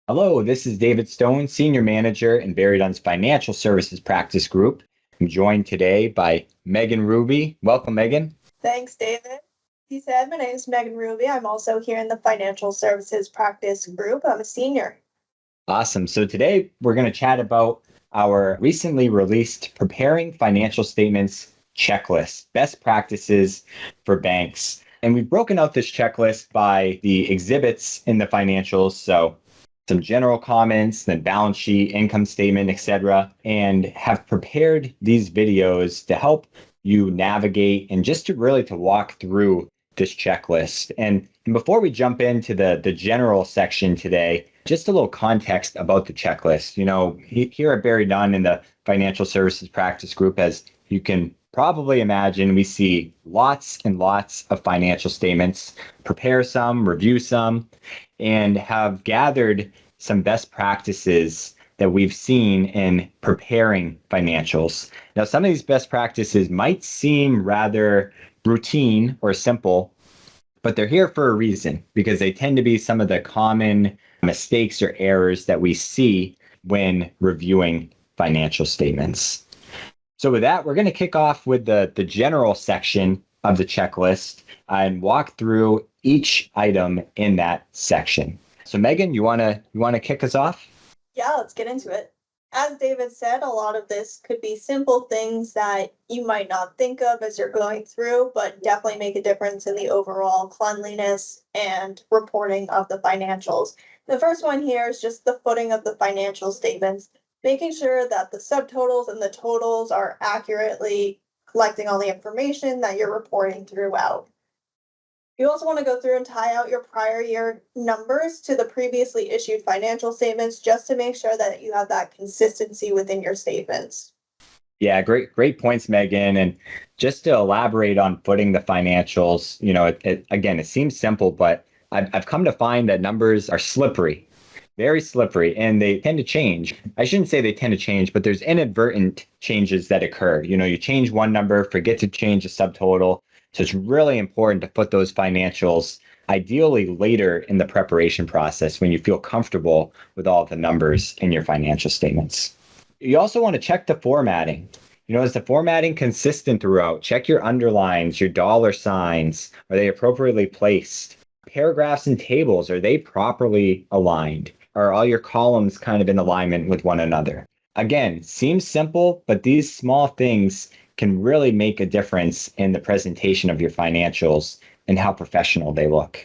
Hello, this is David Stone, Senior Manager in Barry Dunn's Financial Services Practice Group. I'm joined today by Megan Ruby. Welcome, Megan. Thanks, David. He said, my name is Megan Ruby. I'm also here in the Financial Services Practice Group. I'm a senior. Awesome. So today we're going to chat about our recently released Preparing Financial Statements checklist, best practices for banks. And we've broken out this checklist by the exhibits in the financials. So some general comments, then balance sheet, income statement, etc., and have prepared these videos to help you navigate and just to walk through this checklist. And before we jump into the general section today, just a little context about the checklist. Here at Barry Dunn in the Financial Services Practice Group, as you can probably imagine, we see lots and lots of financial statements, prepare some, review some, and have gathered some best practices that we've seen in preparing financials. Now, some of these best practices might seem rather routine or simple, but they're here for a reason because they tend to be some of the common mistakes or errors that we see when reviewing financial statements. So with that, we're going to kick off with the general section of the checklist and walk through each item in that section. So Megan, you want to kick us off? Yeah, let's get into it. As David said, a lot of this could be simple things that you might not think of as you're going through, but definitely make a difference in the overall cleanliness and reporting of the financials. The first one here is just the footing of the financial statements, making sure that the subtotals and the totals are accurately collecting all the information that you're reporting throughout. You also want to go through and tie out your prior year numbers to the previously issued financial statements just to make sure that you have that consistency within your statements. Yeah, great points, Megan. And just to elaborate on footing the financials, again, it seems simple, but I've come to find that numbers are slippery, very slippery, and they tend to change. I shouldn't say they tend to change, but there's inadvertent changes that occur. You change one number, forget to change a subtotal. So it's really important to put those financials ideally later in the preparation process when you feel comfortable with all the numbers in your financial statements. You also want to check the formatting. Is the formatting consistent throughout? Check your underlines, your dollar signs. Are they appropriately placed? Paragraphs and tables, are they properly aligned? Are all your columns kind of in alignment with one another? Again, seems simple, but these small things can really make a difference in the presentation of your financials and how professional they look.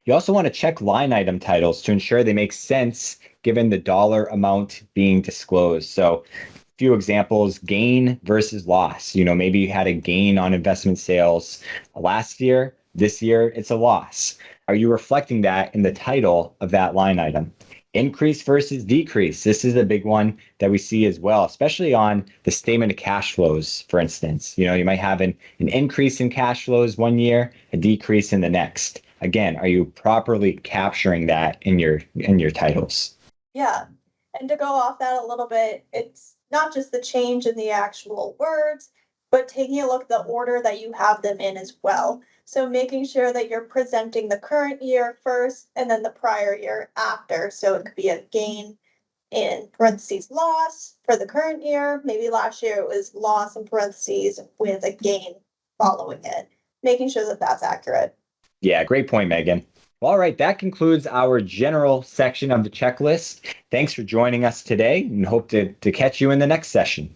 You also want to check line item titles to ensure they make sense given the dollar amount being disclosed. So a few examples: gain versus loss. Maybe you had a gain on investment sales last year. This year, it's a loss. Are you reflecting that in the title of that line item? Increase versus decrease. This is a big one that we see as well, especially on the statement of cash flows, for instance. You might have an increase in cash flows one year, a decrease in the next. Again, are you properly capturing that in your titles? Yeah. And to go off that a little bit, it's not just the change in the actual words, but taking a look at the order that you have them in as well. So making sure that you're presenting the current year first and then the prior year after. So it could be a gain in parentheses loss for the current year. Maybe last year it was loss in parentheses with a gain following it. Making sure that that's accurate. Yeah, great point, Megan. All right, that concludes our general section of the checklist. Thanks for joining us today and hope to catch you in the next session.